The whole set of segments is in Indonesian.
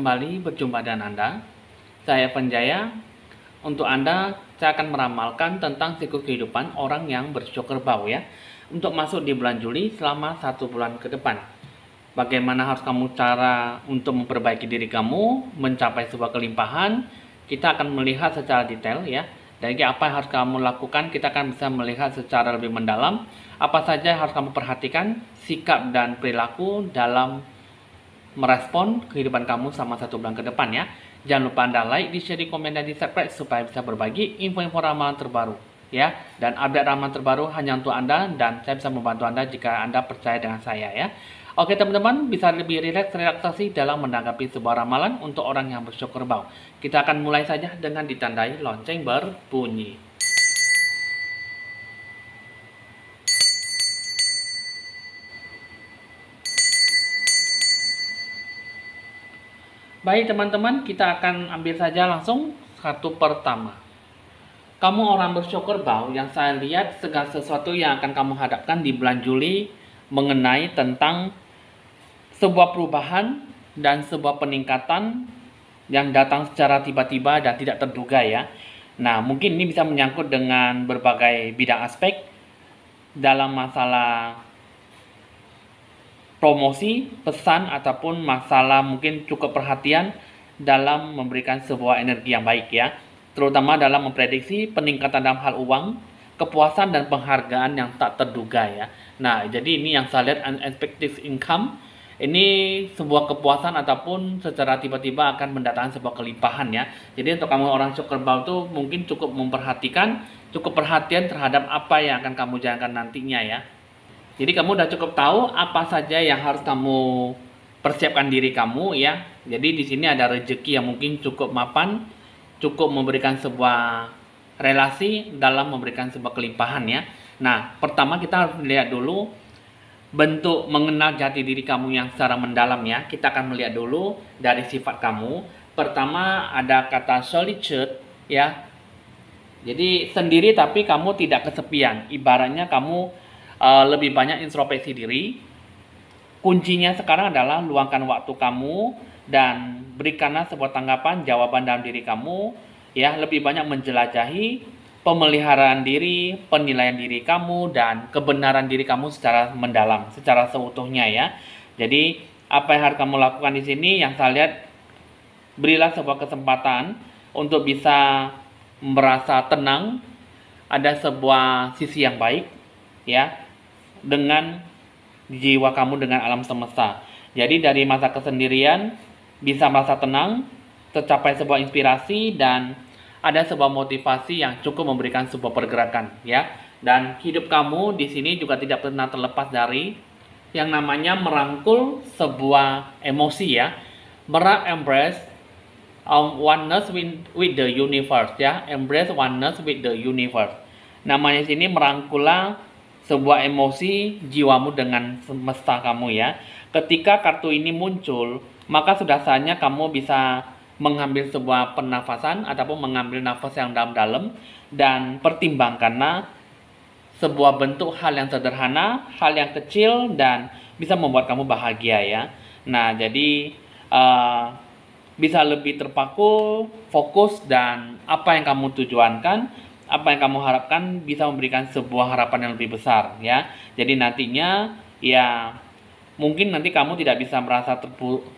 kembali berjumpa dengan Anda. Saya Penjaya. Untuk Anda, saya akan meramalkan tentang siklus kehidupan orang yang bersiok kerbau ya. Untuk masuk di bulan Juli selama 1 bulan ke depan. Bagaimana harus kamu cara untuk memperbaiki diri kamu, mencapai sebuah kelimpahan. Kita akan melihat secara detail ya. Dan apa yang harus kamu lakukan, kita akan bisa melihat secara lebih mendalam. Apa saja yang harus kamu perhatikan, sikap dan perilaku dalam merespon kehidupan kamu selama 1 bulan ke depan ya. Jangan lupa Anda like, di share, di komen, dan di subscribe supaya bisa berbagi info-info ramalan terbaru ya. Dan update ramalan terbaru hanya untuk Anda, dan saya bisa membantu Anda jika Anda percaya dengan saya ya. Oke teman-teman, bisa lebih relaksasi dalam menanggapi sebuah ramalan untuk orang yang bersiok kerbau. Kita akan mulai saja dengan ditandai lonceng berbunyi. Baik teman-teman, kita akan ambil saja langsung kartu pertama. Kamu orang bersiok kerbau, yang saya lihat segala sesuatu yang akan kamu hadapkan di bulan Juli mengenai tentang sebuah perubahan dan sebuah peningkatan yang datang secara tiba-tiba dan tidak terduga ya. Nah, mungkin ini bisa menyangkut dengan berbagai bidang aspek dalam masalah promosi, pesan, ataupun masalah mungkin cukup perhatian dalam memberikan sebuah energi yang baik ya. Terutama dalam memprediksi peningkatan dalam hal uang, kepuasan dan penghargaan yang tak terduga ya. Nah, jadi ini yang saya lihat unexpected income. Ini sebuah kepuasan ataupun secara tiba-tiba akan mendatangkan sebuah kelimpahan ya. Jadi untuk kamu orang siok kerbau itu mungkin cukup memperhatikan, cukup perhatian terhadap apa yang akan kamu jalankan nantinya ya. Jadi kamu udah cukup tahu apa saja yang harus kamu persiapkan diri kamu ya. Jadi di sini ada rezeki yang mungkin cukup mapan, cukup memberikan sebuah relasi dalam memberikan sebuah kelimpahan ya. Nah, pertama kita harus melihat dulu bentuk mengenal jati diri kamu yang secara mendalam ya. Kita akan melihat dulu dari sifat kamu. Pertama ada kata solitude ya. Jadi sendiri tapi kamu tidak kesepian. Ibaratnya kamu lebih banyak introspeksi diri. Kuncinya sekarang adalah luangkan waktu kamu dan berikanlah sebuah tanggapan, jawaban dalam diri kamu ya. Lebih banyak menjelajahi pemeliharaan diri, penilaian diri kamu, dan kebenaran diri kamu secara mendalam, secara seutuhnya ya. Jadi apa yang harus kamu lakukan di sini, yang saya lihat, berilah sebuah kesempatan untuk bisa merasa tenang, ada sebuah sisi yang baik ya dengan jiwa kamu dengan alam semesta. Jadi dari masa kesendirian bisa merasa tenang, tercapai sebuah inspirasi, dan ada sebuah motivasi yang cukup memberikan sebuah pergerakan ya. Dan hidup kamu di sini juga tidak pernah terlepas dari yang namanya merangkul sebuah emosi ya. Embrace oneness with the universe ya. Embrace oneness with the universe. Namanya sini merangkullah sebuah emosi jiwamu dengan semesta kamu ya. Ketika kartu ini muncul, maka sudah saatnya kamu bisa mengambil sebuah pernafasan ataupun mengambil nafas yang dalam-dalam dan pertimbangkanlah sebuah bentuk hal yang sederhana, hal yang kecil, dan bisa membuat kamu bahagia ya. Nah, jadi bisa lebih terpaku, fokus, dan apa yang kamu tujuankan, apa yang kamu harapkan bisa memberikan sebuah harapan yang lebih besar ya. Jadi nantinya ya mungkin nanti kamu tidak bisa merasa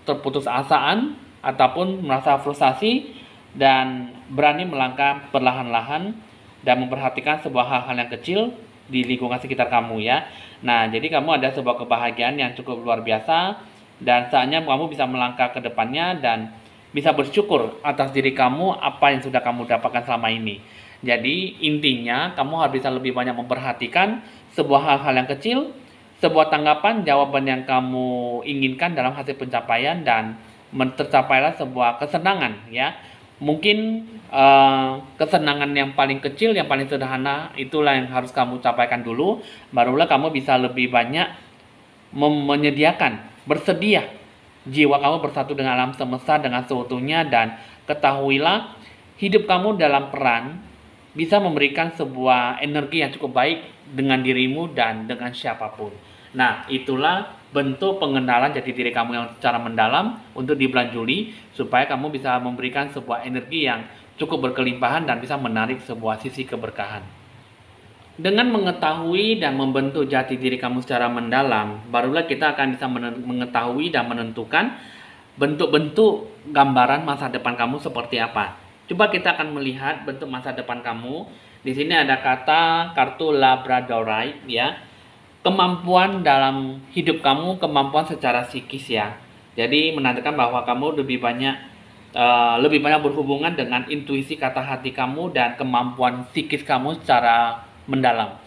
terputus asaan ataupun merasa frustasi, dan berani melangkah perlahan-lahan dan memperhatikan sebuah hal-hal yang kecil di lingkungan sekitar kamu ya. Nah, jadi kamu ada sebuah kebahagiaan yang cukup luar biasa, dan saatnya kamu bisa melangkah ke depannya dan bisa bersyukur atas diri kamu apa yang sudah kamu dapatkan selama ini. Jadi intinya kamu harus bisa lebih banyak memperhatikan sebuah hal-hal yang kecil, sebuah tanggapan, jawaban yang kamu inginkan dalam hasil pencapaian, dan tercapailah sebuah kesenangan ya. Mungkin kesenangan yang paling kecil, yang paling sederhana, itulah yang harus kamu capaikan dulu. Barulah kamu bisa lebih banyak menyediakan, bersedia jiwa kamu bersatu dengan alam semesta dengan seutuhnya. Dan ketahuilah hidup kamu dalam peran bisa memberikan sebuah energi yang cukup baik dengan dirimu dan dengan siapapun. Nah, itulah bentuk pengenalan jati diri kamu yang secara mendalam untuk di bulan Juli, supaya kamu bisa memberikan sebuah energi yang cukup berkelimpahan dan bisa menarik sebuah sisi keberkahan. Dengan mengetahui dan membentuk jati diri kamu secara mendalam, barulah kita akan bisa mengetahui dan menentukan bentuk-bentuk gambaran masa depan kamu seperti apa. Coba kita akan melihat bentuk masa depan kamu. Di sini ada kata kartu Labradorite ya. Kemampuan dalam hidup kamu, kemampuan secara psikis ya. Jadi menandakan bahwa kamu lebih banyak berhubungan dengan intuisi kata hati kamu dan kemampuan psikis kamu secara mendalam.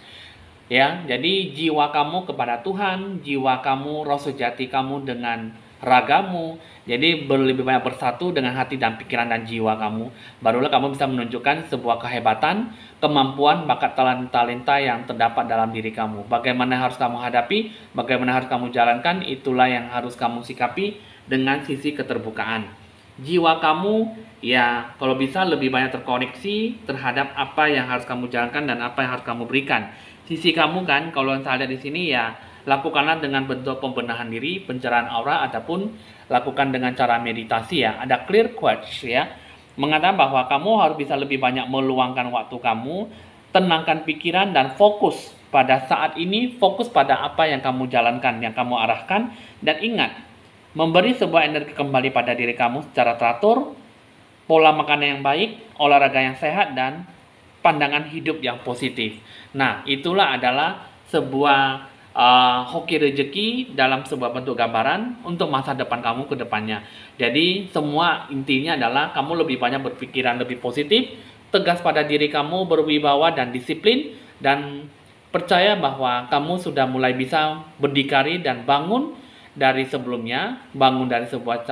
Ya, jadi jiwa kamu kepada Tuhan, jiwa kamu, roh sejati kamu dengan ragamu, jadi lebih banyak bersatu dengan hati dan pikiran dan jiwa kamu. Barulah kamu bisa menunjukkan sebuah kehebatan, kemampuan, bakat, talenta yang terdapat dalam diri kamu. Bagaimana harus kamu hadapi, bagaimana harus kamu jalankan, itulah yang harus kamu sikapi dengan sisi keterbukaan. Jiwa kamu ya kalau bisa lebih banyak terkoneksi terhadap apa yang harus kamu jalankan dan apa yang harus kamu berikan. Sisi kamu kan kalau yang saya lihat di sini ya, lakukanlah dengan bentuk pembenahan diri, pencerahan aura, ataupun lakukan dengan cara meditasi ya. Ada clear quotes ya, mengatakan bahwa kamu harus bisa lebih banyak meluangkan waktu kamu, tenangkan pikiran dan fokus pada saat ini, fokus pada apa yang kamu jalankan, yang kamu arahkan, dan ingat memberi sebuah energi kembali pada diri kamu secara teratur, pola makanan yang baik, olahraga yang sehat, dan pandangan hidup yang positif. Nah, itulah adalah sebuah hoki rezeki dalam sebuah bentuk gambaran untuk masa depan kamu ke depannya. Jadi, semua intinya adalah kamu lebih banyak berpikiran lebih positif, tegas pada diri kamu, berwibawa dan disiplin, dan percaya bahwa kamu sudah mulai bisa berdikari dan bangun dari sebelumnya, bangun dari sebuah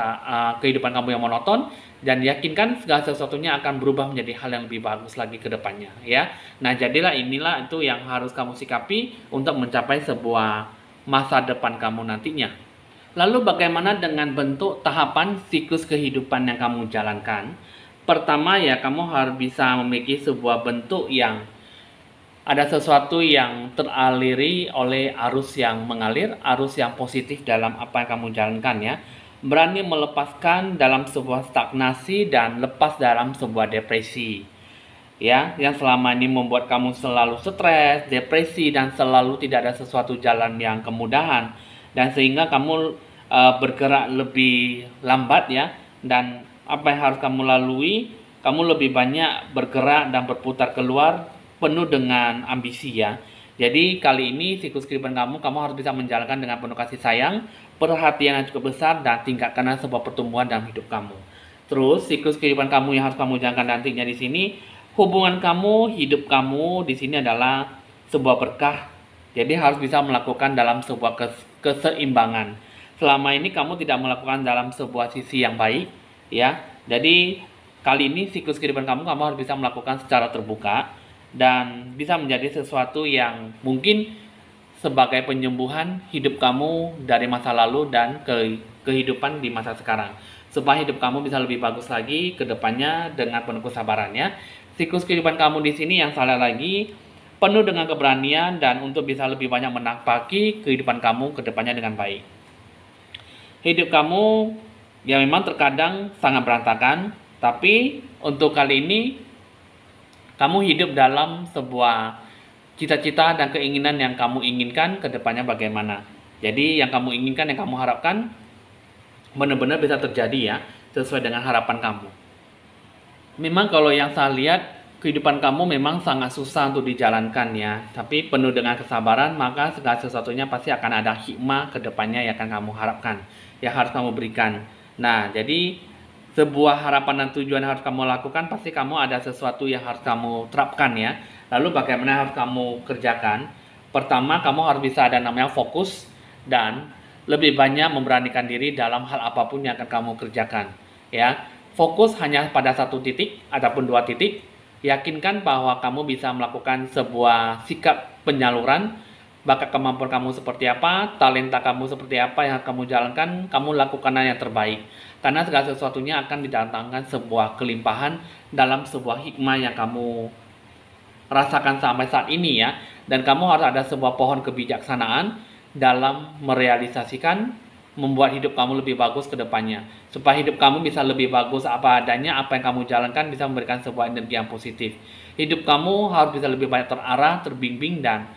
kehidupan kamu yang monoton, dan yakinkan segala sesuatunya akan berubah menjadi hal yang lebih bagus lagi ke depannya ya. Nah, jadilah inilah itu yang harus kamu sikapi untuk mencapai sebuah masa depan kamu nantinya. Lalu bagaimana dengan bentuk tahapan siklus kehidupan yang kamu jalankan? Pertama ya, kamu harus bisa memiliki sebuah bentuk yang ada sesuatu yang teraliri oleh arus yang mengalir, arus yang positif dalam apa yang kamu jalankan ya. Berani melepaskan dalam sebuah stagnasi dan lepas dalam sebuah depresi. Ya, yang selama ini membuat kamu selalu stres, depresi, dan selalu tidak ada sesuatu jalan yang kemudahan. Dan sehingga kamu bergerak lebih lambat ya. Dan apa yang harus kamu lalui, kamu lebih banyak bergerak dan berputar keluar penuh dengan ambisi ya. Jadi kali ini siklus kehidupan kamu harus bisa menjalankan dengan penuh kasih sayang, perhatian yang cukup besar, dan tingkatkan sebuah pertumbuhan dalam hidup kamu. Terus siklus kehidupan kamu yang harus kamu jalankan nantinya di sini, hubungan kamu, hidup kamu di sini adalah sebuah berkah. Jadi harus bisa melakukan dalam sebuah keseimbangan. Selama ini kamu tidak melakukan dalam sebuah sisi yang baik ya. Jadi kali ini siklus kehidupan kamu harus bisa melakukan secara terbuka dan bisa menjadi sesuatu yang mungkin sebagai penyembuhan hidup kamu dari masa lalu dan kehidupan di masa sekarang, supaya hidup kamu bisa lebih bagus lagi ke depannya dengan penuh kesabaran ya. Siklus kehidupan kamu di sini yang salah lagi penuh dengan keberanian dan untuk bisa lebih banyak menapaki kehidupan kamu ke depannya dengan baik. Hidup kamu ya memang terkadang sangat berantakan, tapi untuk kali ini kamu hidup dalam sebuah cita-cita dan keinginan yang kamu inginkan ke depannya bagaimana. Jadi yang kamu inginkan, yang kamu harapkan benar-benar bisa terjadi ya, sesuai dengan harapan kamu. Memang kalau yang saya lihat, kehidupan kamu memang sangat susah untuk dijalankan ya. Tapi penuh dengan kesabaran, maka segala sesuatunya pasti akan ada hikmah ke depannya yang akan kamu harapkan, yang harus kamu berikan. Nah, jadi sebuah harapan dan tujuan yang harus kamu lakukan, pasti kamu ada sesuatu yang harus kamu terapkan ya. Lalu bagaimana harus kamu kerjakan? Pertama, kamu harus bisa ada namanya fokus dan lebih banyak memberanikan diri dalam hal apapun yang akan kamu kerjakan ya. Fokus hanya pada satu titik ataupun dua titik. Yakinkan bahwa kamu bisa melakukan sebuah sikap penyaluran, bakat kemampuan kamu seperti apa, talenta kamu seperti apa yang kamu jalankan, kamu lakukanlah yang terbaik. Karena segala sesuatunya akan didatangkan sebuah kelimpahan dalam sebuah hikmah yang kamu rasakan sampai saat ini ya. Dan kamu harus ada sebuah pohon kebijaksanaan dalam merealisasikan, membuat hidup kamu lebih bagus ke depannya. Supaya hidup kamu bisa lebih bagus apa adanya, apa yang kamu jalankan bisa memberikan sebuah energi yang positif. Hidup kamu harus bisa lebih banyak terarah, terbimbing, dan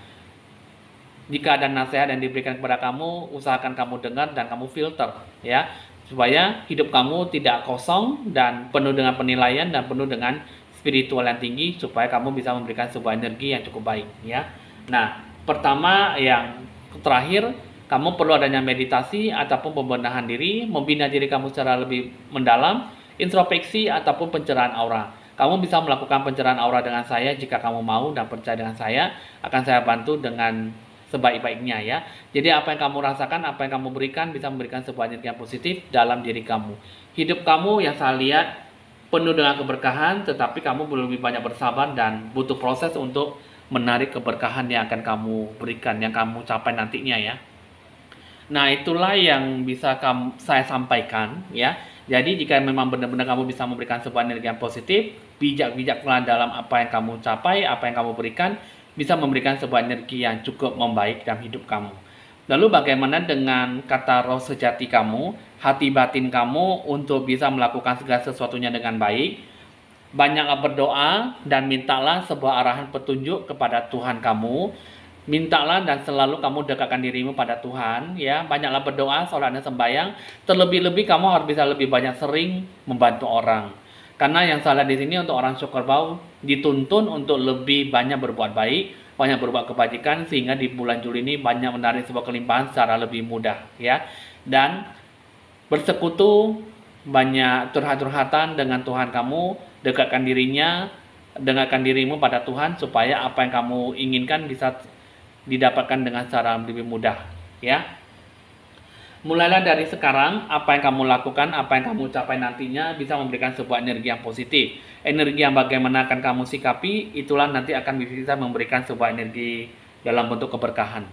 jika ada nasihat yang diberikan kepada kamu, usahakan kamu dengar dan kamu filter, ya, supaya hidup kamu tidak kosong dan penuh dengan penilaian dan penuh dengan spiritual yang tinggi, supaya kamu bisa memberikan sebuah energi yang cukup baik, ya. Nah, pertama yang terakhir, kamu perlu adanya meditasi ataupun pembenahan diri, membina diri kamu secara lebih mendalam, introspeksi ataupun pencerahan aura. Kamu bisa melakukan pencerahan aura dengan saya jika kamu mau dan percaya dengan saya, akan saya bantu dengan sebaik-baiknya, ya. Jadi apa yang kamu rasakan, apa yang kamu berikan bisa memberikan sebuah energi yang positif dalam diri kamu. Hidup kamu yang saya lihat penuh dengan keberkahan, tetapi kamu perlu lebih banyak bersabar dan butuh proses untuk menarik keberkahan yang akan kamu berikan, yang kamu capai nantinya, ya. Nah, itulah yang bisa saya sampaikan, ya. Jadi jika memang benar-benar kamu bisa memberikan sebuah energi yang positif, bijak-bijaklah dalam apa yang kamu capai, apa yang kamu berikan, bisa memberikan sebuah energi yang cukup membaik dalam hidup kamu. Lalu bagaimana dengan kata roh sejati kamu, hati batin kamu untuk bisa melakukan segala sesuatunya dengan baik? Banyaklah berdoa dan mintalah sebuah arahan petunjuk kepada Tuhan kamu. Mintalah dan selalu kamu dekatkan dirimu pada Tuhan, ya. Banyaklah berdoa, sholat dan sembahyang. Terlebih-lebih kamu harus bisa lebih banyak sering membantu orang. Karena yang salah di sini untuk orang Syukurbau dituntun untuk lebih banyak berbuat baik, banyak berbuat kebajikan, sehingga di bulan Juli ini banyak menarik sebuah kelimpahan secara lebih mudah, ya. Dan bersekutu, banyak curhat-curhatan dengan Tuhan kamu, dekatkan dirimu pada Tuhan supaya apa yang kamu inginkan bisa didapatkan dengan cara lebih mudah, ya. Mulailah dari sekarang, apa yang kamu lakukan, apa yang kamu capai nantinya bisa memberikan sebuah energi yang positif. Energi yang bagaimana akan kamu sikapi, itulah nanti akan bisa memberikan sebuah energi dalam bentuk keberkahan.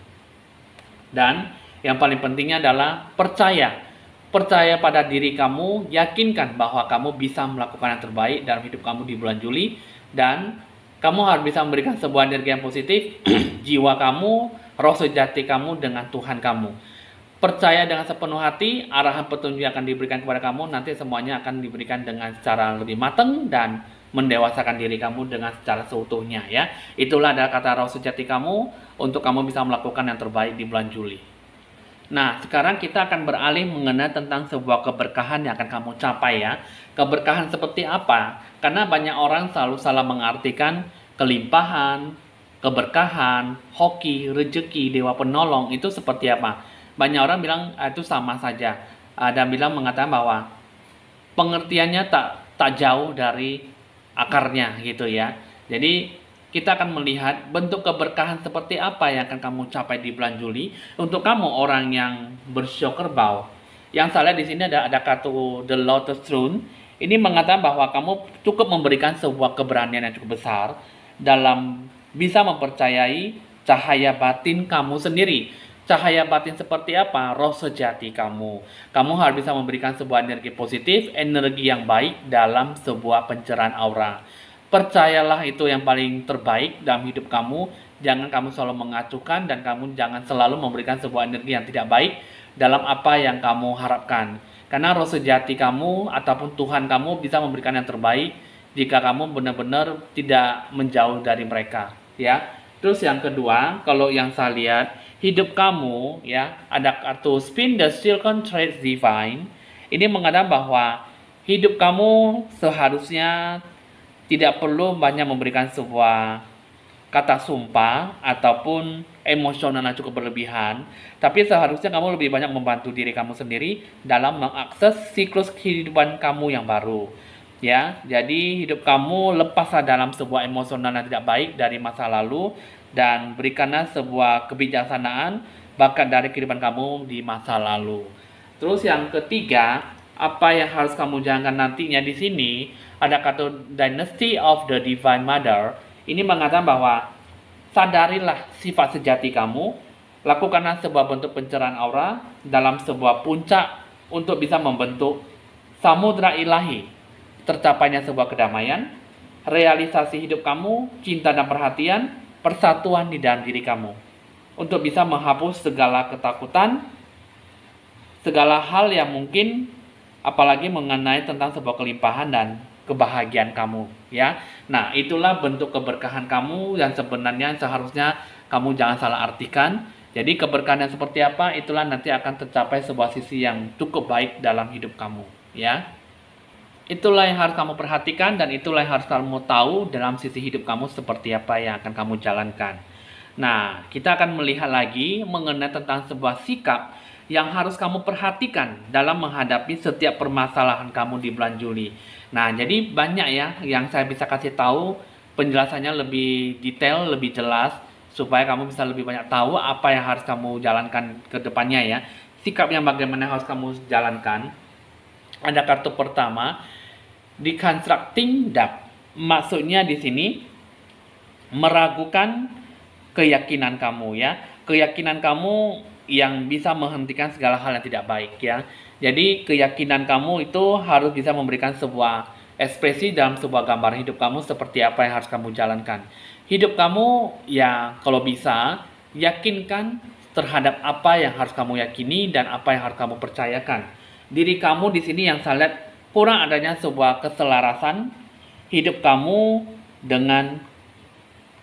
Dan yang paling pentingnya adalah percaya. Percaya pada diri kamu, yakinkan bahwa kamu bisa melakukan yang terbaik dalam hidup kamu di bulan Juli. Dan kamu harus bisa memberikan sebuah energi yang positif, jiwa kamu, roh sejati kamu dengan Tuhan kamu. Percaya dengan sepenuh hati, arahan petunjuk yang akan diberikan kepada kamu, nanti semuanya akan diberikan dengan secara lebih matang dan mendewasakan diri kamu dengan secara seutuhnya, ya. Itulah adalah kata roh sejati kamu untuk kamu bisa melakukan yang terbaik di bulan Juli. Nah, sekarang kita akan beralih mengenai tentang sebuah keberkahan yang akan kamu capai, ya. Keberkahan seperti apa? Karena banyak orang selalu salah mengartikan kelimpahan, keberkahan, hoki, rezeki, dewa penolong itu seperti apa. Banyak orang bilang itu sama saja. Dan mengatakan bahwa pengertiannya tak jauh dari akarnya gitu, ya. Jadi kita akan melihat bentuk keberkahan seperti apa yang akan kamu capai di bulan Juli. Untuk kamu orang yang bersyukurbau, yang saya lihat di sini ada kartu The Lotus Throne. Ini mengatakan bahwa kamu cukup memberikan sebuah keberanian yang cukup besar dalam bisa mempercayai cahaya batin kamu sendiri. Cahaya batin seperti apa? Roh sejati kamu. Kamu harus bisa memberikan sebuah energi positif, energi yang baik dalam sebuah pencerahan aura. Percayalah itu yang paling terbaik dalam hidup kamu. Jangan kamu selalu mengacuhkan dan kamu jangan selalu memberikan sebuah energi yang tidak baik dalam apa yang kamu harapkan. Karena roh sejati kamu ataupun Tuhan kamu bisa memberikan yang terbaik jika kamu benar-benar tidak menjauh dari mereka, ya. Terus yang kedua, kalau yang saya lihat, hidup kamu, ya, ada kartu Spin the Silken Thread Divine. Ini mengatakan bahwa hidup kamu seharusnya tidak perlu banyak memberikan sebuah kata sumpah ataupun emosional yang cukup berlebihan, tapi seharusnya kamu lebih banyak membantu diri kamu sendiri dalam mengakses siklus kehidupan kamu yang baru, ya. Jadi hidup kamu lepaslah dalam sebuah emosional yang tidak baik dari masa lalu dan berikanlah sebuah kebijaksanaan bakat dari kehidupan kamu di masa lalu. Terus yang ketiga, apa yang harus kamu jalankan nantinya di sini, ada kartu Dynasty of the Divine Mother. Ini mengatakan bahwa sadarilah sifat sejati kamu, lakukanlah sebuah bentuk pencerahan aura dalam sebuah puncak untuk bisa membentuk samudra ilahi, tercapainya sebuah kedamaian, realisasi hidup kamu, cinta dan perhatian, persatuan di dalam diri kamu. untuk bisa menghapus segala ketakutan, segala hal yang mungkin, apalagi mengenai tentang sebuah kelimpahan dan kebahagiaan kamu, ya. Nah, itulah bentuk keberkahan kamu yang sebenarnya seharusnya kamu jangan salah artikan. Jadi keberkahan yang seperti apa, itulah nanti akan tercapai sebuah sisi yang cukup baik dalam hidup kamu, ya. Itulah yang harus kamu perhatikan dan itulah yang harus kamu tahu dalam sisi hidup kamu seperti apa yang akan kamu jalankan. Nah, kita akan melihat lagi mengenai tentang sebuah sikap yang harus kamu perhatikan dalam menghadapi setiap permasalahan kamu di bulan Juli. Nah, jadi banyak ya yang saya bisa kasih tahu penjelasannya lebih detail, lebih jelas supaya kamu bisa lebih banyak tahu apa yang harus kamu jalankan ke depannya ya. Sikap yang bagaimana harus kamu jalankan. Ada kartu pertama, deconstructing doubt. Maksudnya di sini meragukan keyakinan kamu ya. Keyakinan kamu yang bisa menghentikan segala hal yang tidak baik ya. Jadi keyakinan kamu itu harus bisa memberikan sebuah ekspresi dalam sebuah gambar hidup kamu seperti apa yang harus kamu jalankan. Hidup kamu ya kalau bisa yakinkan terhadap apa yang harus kamu yakini dan apa yang harus kamu percayakan. Diri kamu di sini yang saya lihat kurang adanya sebuah keselarasan hidup kamu dengan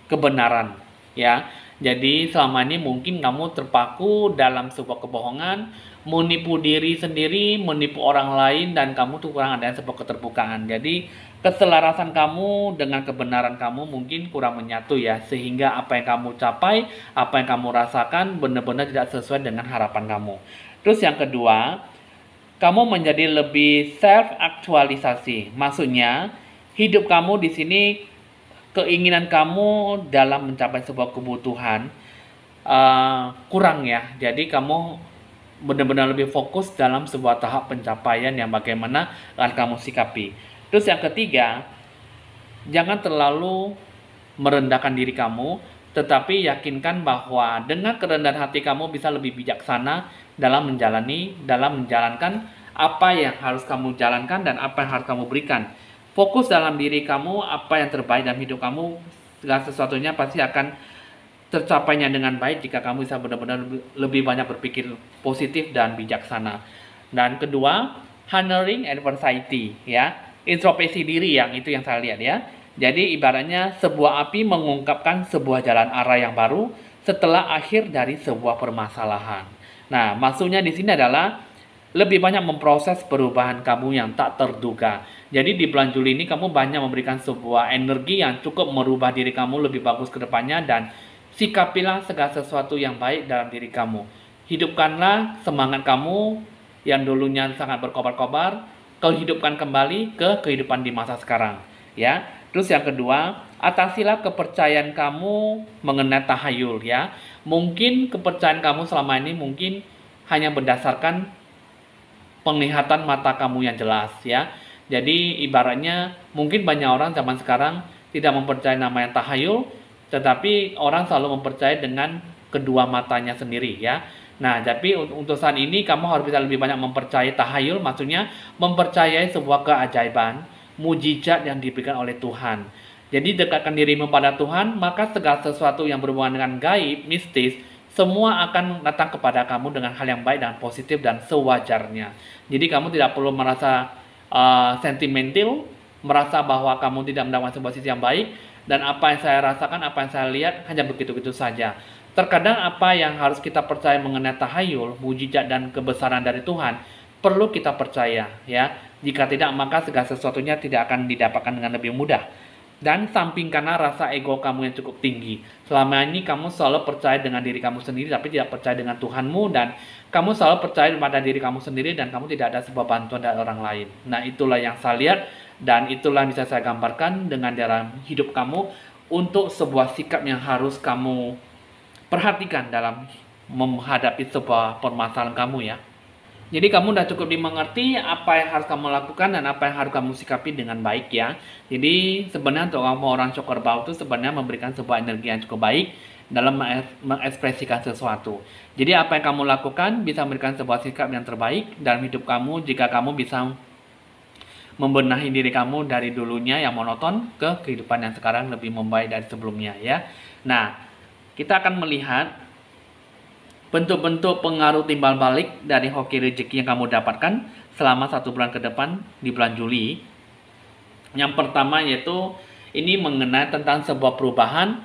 kebenaran ya. Jadi selama ini mungkin kamu terpaku dalam sebuah kebohongan, menipu diri sendiri, menipu orang lain, dan kamu tuh kurang adanya sebuah keterbukaan. Jadi keselarasan kamu dengan kebenaran kamu mungkin kurang menyatu ya, sehingga apa yang kamu capai, apa yang kamu rasakan benar-benar tidak sesuai dengan harapan kamu. Terus yang kedua, kamu menjadi lebih self-aktualisasi. Maksudnya, hidup kamu di sini, keinginan kamu dalam mencapai sebuah kebutuhan kurang ya. Jadi kamu benar-benar lebih fokus dalam sebuah tahap pencapaian yang bagaimana akan kamu sikapi. Terus yang ketiga, jangan terlalu merendahkan diri kamu, tetapi yakinkan bahwa dengan kerendahan hati kamu bisa lebih bijaksana dalam menjalankan apa yang harus kamu jalankan dan apa yang harus kamu berikan. Fokus dalam diri kamu, apa yang terbaik dalam hidup kamu, segala sesuatunya pasti akan tercapainya dengan baik jika kamu bisa benar-benar lebih banyak berpikir positif dan bijaksana. Dan kedua, honoring adversity ya, introspeksi diri yang itu yang saya lihat ya. Jadi ibaratnya sebuah api mengungkapkan sebuah jalan arah yang baru setelah akhir dari sebuah permasalahan. Nah, maksudnya di sini adalah lebih banyak memproses perubahan kamu yang tak terduga. Jadi di bulan Juli ini kamu banyak memberikan sebuah energi yang cukup merubah diri kamu lebih bagus ke depannya dan sikapilah segala sesuatu yang baik dalam diri kamu. Hidupkanlah semangat kamu yang dulunya sangat berkobar-kobar, kau hidupkan kembali ke kehidupan di masa sekarang. Ya. Terus yang kedua, atasilah kepercayaan kamu mengenai tahayul ya. Mungkin kepercayaan kamu selama ini mungkin hanya berdasarkan penglihatan mata kamu yang jelas ya. Jadi ibaratnya mungkin banyak orang zaman sekarang tidak mempercayai namanya tahayul, tetapi orang selalu mempercayai dengan kedua matanya sendiri ya. Nah, tapi untuk saat ini kamu harus bisa lebih banyak mempercayai tahayul, maksudnya mempercayai sebuah keajaiban, mujizat yang diberikan oleh Tuhan. Jadi dekatkan dirimu pada Tuhan, maka segala sesuatu yang berhubungan dengan gaib, mistis, semua akan datang kepada kamu dengan hal yang baik dan positif dan sewajarnya. Jadi kamu tidak perlu merasa sentimental, merasa bahwa kamu tidak mendapatkan sebuah sisi yang baik, dan apa yang saya rasakan, apa yang saya lihat hanya begitu-begitu saja. Terkadang apa yang harus kita percaya mengenai tahayul, mujizat dan kebesaran dari Tuhan, perlu kita percaya ya. Jika tidak, maka segala sesuatunya tidak akan didapatkan dengan lebih mudah. Dan sampingkanlah rasa ego kamu yang cukup tinggi. Selama ini kamu selalu percaya dengan diri kamu sendiri, tapi tidak percaya dengan Tuhanmu, dan kamu selalu percaya pada diri kamu sendiri, dan kamu tidak ada sebuah bantuan dari orang lain. Nah, itulah yang saya lihat, dan itulah yang bisa saya gambarkan dengan dalam hidup kamu untuk sebuah sikap yang harus kamu perhatikan dalam menghadapi sebuah permasalahan kamu ya. Jadi kamu udah cukup dimengerti apa yang harus kamu lakukan dan apa yang harus kamu sikapi dengan baik ya. Jadi sebenarnya untuk kamu orang cokor bau itu sebenarnya memberikan sebuah energi yang cukup baik dalam mengekspresikan sesuatu. Jadi apa yang kamu lakukan bisa memberikan sebuah sikap yang terbaik dalam hidup kamu jika kamu bisa membenahi diri kamu dari dulunya yang monoton ke kehidupan yang sekarang lebih membaik dari sebelumnya ya. Nah, kita akan melihat Bentuk-bentuk pengaruh timbal balik dari hoki rezeki yang kamu dapatkan selama 1 bulan ke depan di bulan Juli. Yang pertama yaitu ini mengenai tentang sebuah perubahan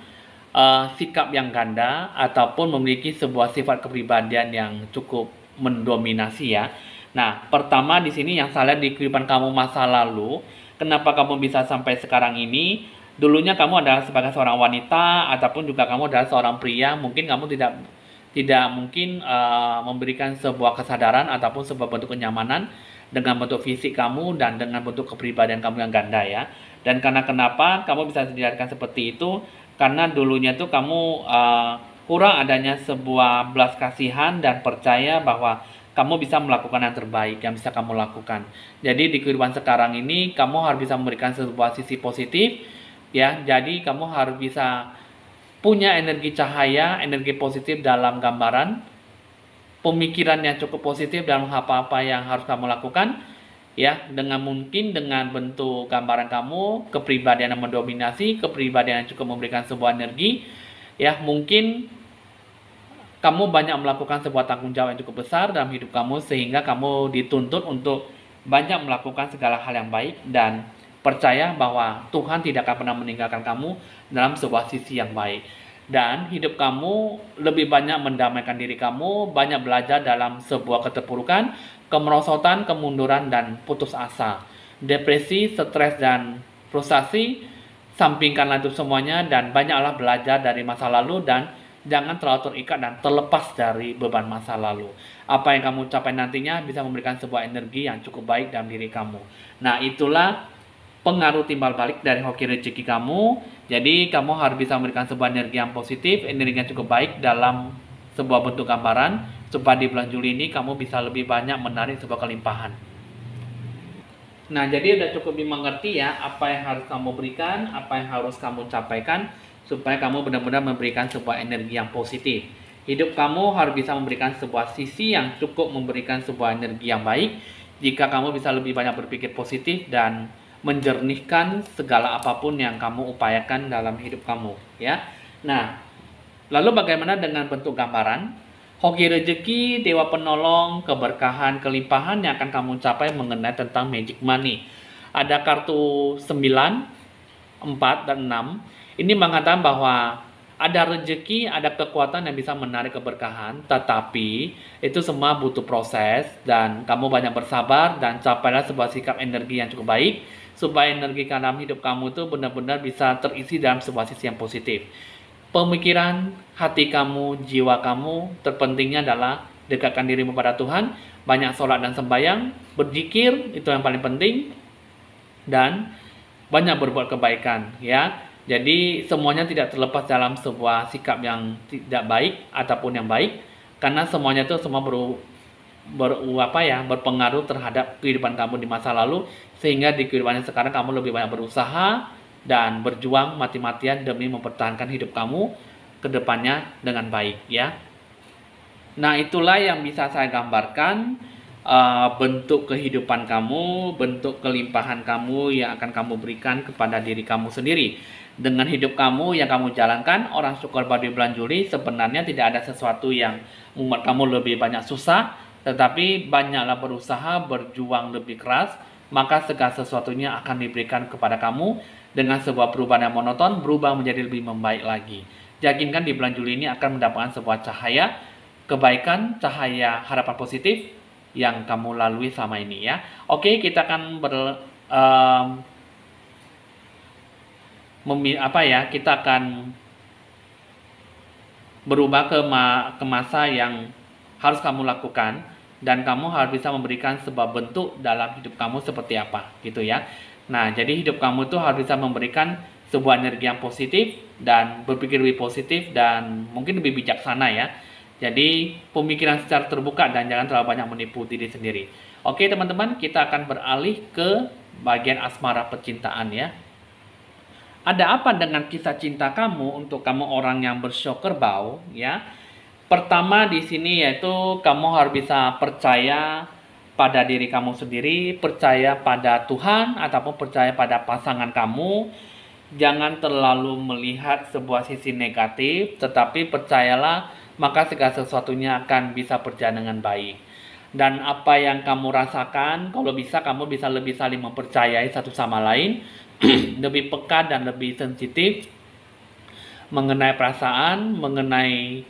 sikap yang ganda ataupun memiliki sebuah sifat kepribadian yang cukup mendominasi ya. Nah, pertama di sini yang saya lihat di kehidupan kamu masa lalu, kenapa kamu bisa sampai sekarang ini? Dulunya kamu adalah sebagai seorang wanita ataupun juga kamu adalah seorang pria, mungkin kamu tidak mungkin memberikan sebuah kesadaran ataupun sebuah bentuk kenyamanan dengan bentuk fisik kamu dan dengan bentuk kepribadian kamu yang ganda ya. Dan karena kenapa kamu bisa dilihatkan seperti itu? Karena dulunya tuh kamu kurang adanya sebuah belas kasihan dan percaya bahwa kamu bisa melakukan yang terbaik yang bisa kamu lakukan. Jadi di kehidupan sekarang ini kamu harus bisa memberikan sebuah sisi positif ya. Jadi kamu harus bisa punya energi cahaya, energi positif dalam gambaran, pemikiran yang cukup positif dalam apa-apa yang harus kamu lakukan, ya, dengan mungkin dengan bentuk gambaran kamu, kepribadian yang mendominasi, kepribadian yang cukup memberikan sebuah energi, ya, mungkin kamu banyak melakukan sebuah tanggung jawab yang cukup besar dalam hidup kamu sehingga kamu dituntut untuk banyak melakukan segala hal yang baik dan percaya bahwa Tuhan tidak akan pernah meninggalkan kamu dalam sebuah sisi yang baik. Dan hidup kamu lebih banyak mendamaikan diri kamu, banyak belajar dalam sebuah keterpurukan, kemerosotan, kemunduran, dan putus asa. Depresi, stres, dan frustasi, sampingkanlah itu semuanya dan banyaklah belajar dari masa lalu dan jangan terlalu terikat dan terlepas dari beban masa lalu. Apa yang kamu capai nantinya bisa memberikan sebuah energi yang cukup baik dalam diri kamu. Nah, itulah pengaruh timbal balik dari hoki rezeki kamu. Jadi kamu harus bisa memberikan sebuah energi yang positif, energi yang cukup baik dalam sebuah bentuk gambaran supaya di bulan Juli ini kamu bisa lebih banyak menarik sebuah kelimpahan. Nah, jadi udah cukup dimengerti ya apa yang harus kamu berikan, apa yang harus kamu capaikan supaya kamu benar-benar memberikan sebuah energi yang positif. Hidup kamu harus bisa memberikan sebuah sisi yang cukup memberikan sebuah energi yang baik. Jika kamu bisa lebih banyak berpikir positif dan menjernihkan segala apapun yang kamu upayakan dalam hidup kamu ya. Nah, lalu bagaimana dengan bentuk gambaran? Hoki rezeki, dewa penolong, keberkahan, kelimpahan yang akan kamu capai mengenai tentang magic money. Ada kartu 9, 4, dan 6. Ini mengatakan bahwa ada rezeki, ada kekuatan yang bisa menarik keberkahan, tetapi itu semua butuh proses dan kamu banyak bersabar dan capailah sebuah sikap energi yang cukup baik supaya energi dalam hidup kamu itu benar-benar bisa terisi dalam sebuah sisi yang positif. Pemikiran, hati kamu, jiwa kamu, terpentingnya adalah dekatkan dirimu pada Tuhan, banyak sholat dan sembahyang, berzikir, itu yang paling penting, dan banyak berbuat kebaikan ya. Jadi semuanya tidak terlepas dalam sebuah sikap yang tidak baik ataupun yang baik, karena semuanya itu semua berpengaruh terhadap kehidupan kamu di masa lalu, sehingga di kehidupan sekarang kamu lebih banyak berusaha dan berjuang mati-matian demi mempertahankan hidup kamu ke depannya dengan baik ya. Nah, itulah yang bisa saya gambarkan bentuk kehidupan kamu, bentuk kelimpahan kamu yang akan kamu berikan kepada diri kamu sendiri. Dengan hidup kamu yang kamu jalankan, orang syukur pada bulan Juli sebenarnya tidak ada sesuatu yang membuat kamu lebih banyak susah, tetapi banyaklah berusaha, berjuang lebih keras, maka segala sesuatunya akan diberikan kepada kamu dengan sebuah perubahan yang monoton, berubah menjadi lebih membaik lagi. Yakinkan di bulan Juli ini akan mendapatkan sebuah cahaya kebaikan, cahaya harapan positif yang kamu lalui selama ini ya. Oke, kita akan kita akan berubah ke masa yang harus kamu lakukan dan kamu harus bisa memberikan sebuah bentuk dalam hidup kamu seperti apa gitu ya. Nah, jadi hidup kamu itu harus bisa memberikan sebuah energi yang positif dan berpikir lebih positif dan mungkin lebih bijaksana ya. Jadi pemikiran secara terbuka dan jangan terlalu banyak menipu diri sendiri. Oke teman-teman, kita akan beralih ke bagian asmara percintaan ya. Ada apa dengan kisah cinta kamu untuk kamu orang yang bersyok kerbau ya? Pertama di sini yaitu kamu harus bisa percaya pada diri kamu sendiri, percaya pada Tuhan ataupun percaya pada pasangan kamu. Jangan terlalu melihat sebuah sisi negatif, tetapi percayalah maka segala sesuatunya akan bisa berjalan dengan baik. Dan apa yang kamu rasakan, kalau bisa kamu bisa lebih saling mempercayai satu sama lain, lebih peka dan lebih sensitif mengenai perasaan, mengenai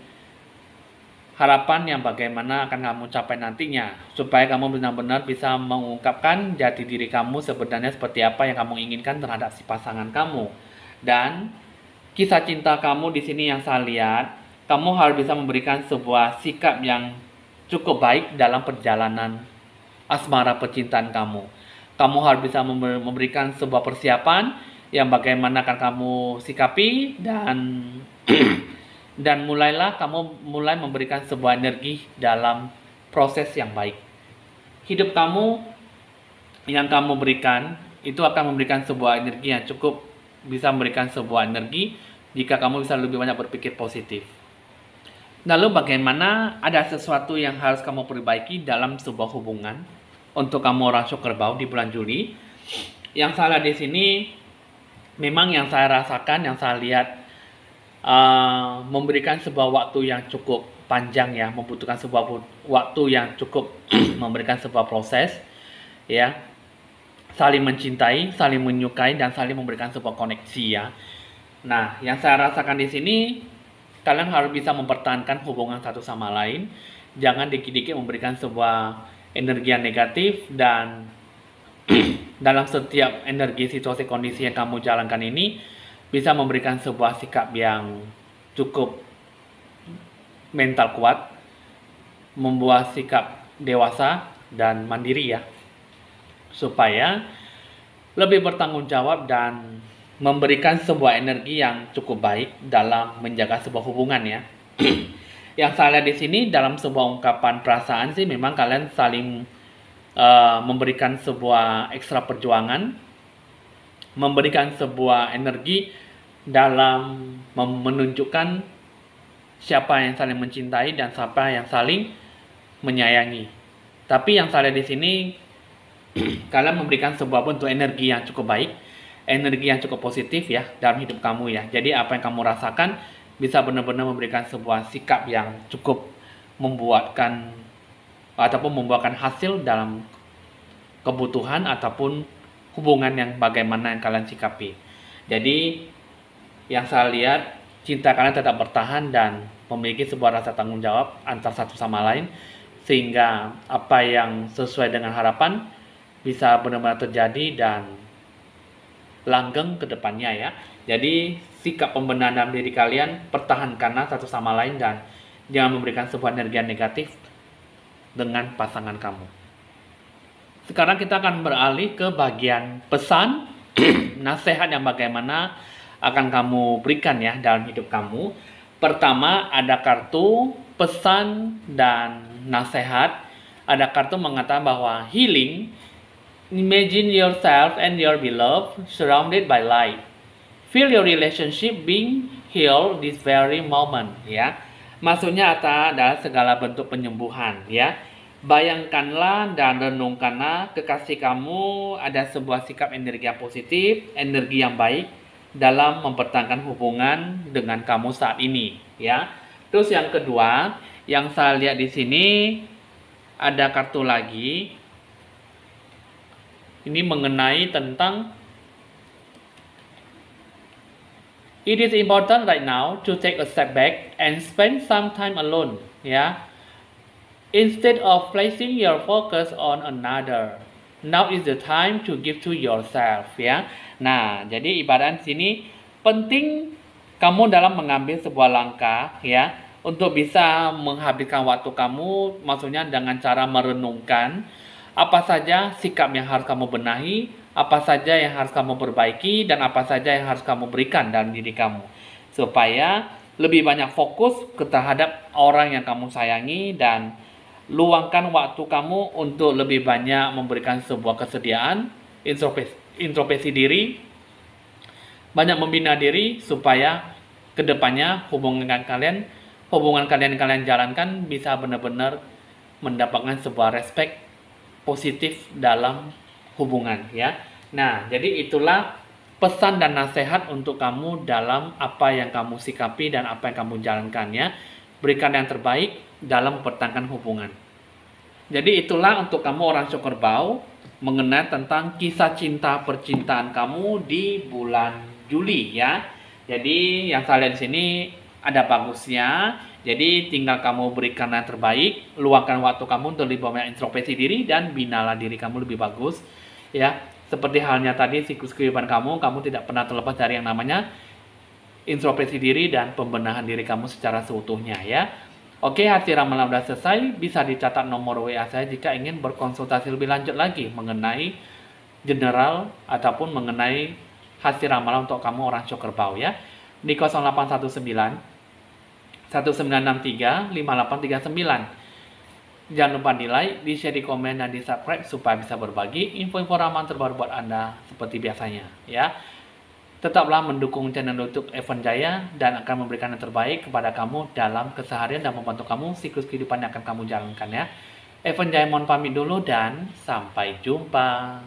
harapan yang bagaimana akan kamu capai nantinya, supaya kamu benar-benar bisa mengungkapkan jati diri kamu sebenarnya seperti apa yang kamu inginkan terhadap si pasangan kamu. Dan kisah cinta kamu di sini yang saya lihat, kamu harus bisa memberikan sebuah sikap yang cukup baik dalam perjalanan asmara percintaan kamu. Kamu harus bisa memberikan sebuah persiapan yang bagaimana akan kamu sikapi, dan mulailah kamu mulai memberikan sebuah energi dalam proses yang baik. Hidup kamu yang kamu berikan itu akan memberikan sebuah energi yang cukup bisa memberikan sebuah energi jika kamu bisa lebih banyak berpikir positif. Lalu bagaimana ada sesuatu yang harus kamu perbaiki dalam sebuah hubungan untuk kamu orang kerbau di bulan Juli. Yang saya lihat di sini, memang yang saya rasakan, yang saya lihat memberikan sebuah waktu yang cukup panjang ya, membutuhkan sebuah waktu yang cukup memberikan sebuah proses ya, saling mencintai, saling menyukai, dan saling memberikan sebuah koneksi ya. Nah, yang saya rasakan di sini, kalian harus bisa mempertahankan hubungan satu sama lain, jangan dikit-dikit memberikan sebuah energi yang negatif, dan dalam setiap energi, situasi, kondisi yang kamu jalankan ini bisa memberikan sebuah sikap yang cukup mental kuat, membuat sikap dewasa dan mandiri ya, supaya lebih bertanggung jawab dan memberikan sebuah energi yang cukup baik dalam menjaga sebuah hubungan ya. Yang saya lihat di sini dalam sebuah ungkapan perasaan sih, memang kalian saling memberikan sebuah ekstra perjuangan, memberikan sebuah energi dalam menunjukkan siapa yang saling mencintai dan siapa yang saling menyayangi. Tapi yang saya lihat di sini, kalian memberikan sebuah bentuk energi yang cukup baik, energi yang cukup positif ya dalam hidup kamu ya. Jadi apa yang kamu rasakan bisa benar-benar memberikan sebuah sikap yang cukup membuatkan hasil dalam kebutuhan ataupun hubungan yang bagaimana yang kalian sikapi. Jadi yang saya lihat, cinta kalian tetap bertahan dan memiliki sebuah rasa tanggung jawab antar satu sama lain, sehingga apa yang sesuai dengan harapan bisa benar-benar terjadi dan langgeng ke depannya ya. Jadi sikap pembenahan dalam diri kalian, pertahankanlah satu sama lain dan jangan memberikan sebuah energi negatif dengan pasangan kamu. Sekarang kita akan beralih ke bagian pesan, nasihat yang bagaimana akan kamu berikan ya dalam hidup kamu. Pertama, ada kartu pesan dan nasihat. Ada kartu mengatakan bahwa healing, imagine yourself and your beloved surrounded by light. Feel your relationship being healed this very moment ya. Maksudnya adalah segala bentuk penyembuhan ya. Bayangkanlah dan renungkanlah kekasih kamu ada sebuah sikap energi yang positif, energi yang baik dalam mempertahankan hubungan dengan kamu saat ini ya. Terus yang kedua, yang saya lihat di sini ada kartu lagi. Ini mengenai tentang it is important right now to take a step back and spend some time alone ya. Instead of placing your focus on another, now is the time to give to yourself ya. Nah, jadi ibarat sini penting kamu dalam mengambil sebuah langkah ya untuk bisa menghabiskan waktu kamu, maksudnya dengan cara merenungkan apa saja sikap yang harus kamu benahi, apa saja yang harus kamu perbaiki, dan apa saja yang harus kamu berikan dalam diri kamu, supaya lebih banyak fokus terhadap orang yang kamu sayangi dan luangkan waktu kamu untuk lebih banyak memberikan sebuah kesediaan, introspeksi diri, banyak membina diri supaya kedepannya hubungan kalian yang kalian jalankan bisa benar-benar mendapatkan sebuah respect positif dalam hubungan ya. Nah, jadi itulah pesan dan nasihat untuk kamu dalam apa yang kamu sikapi dan apa yang kamu jalankan ya. berikan yang terbaik dalam mempertahankan hubungan. Jadi itulah untuk kamu orang Syukurbau mengenai tentang kisah cinta percintaan kamu di bulan Juli ya. Jadi yang saya lihat di sini ada bagusnya. Jadi tinggal kamu berikan yang terbaik, luangkan waktu kamu untuk lebih banyak introspeksi diri dan binalah diri kamu lebih bagus ya. Seperti halnya tadi siklus kehidupan kamu tidak pernah terlepas dari yang namanya introspeksi diri dan pembenahan diri kamu secara seutuhnya ya. Oke, hasil ramalan sudah selesai. Bisa dicatat nomor WA saya jika ingin berkonsultasi lebih lanjut lagi mengenai general ataupun mengenai hasil ramalan untuk kamu orang Syukurbau ya. Di 0819 1963 5839. Jangan lupa di like, di share, di komen, dan di subscribe supaya bisa berbagi info-info ramalan terbaru buat Anda seperti biasanya ya. Tetaplah mendukung channel YouTube Evan Jaya dan akan memberikan yang terbaik kepada kamu dalam keseharian dan membantu kamu siklus kehidupan yang akan kamu jalankan ya. Evan Jaya mohon pamit dulu dan sampai jumpa.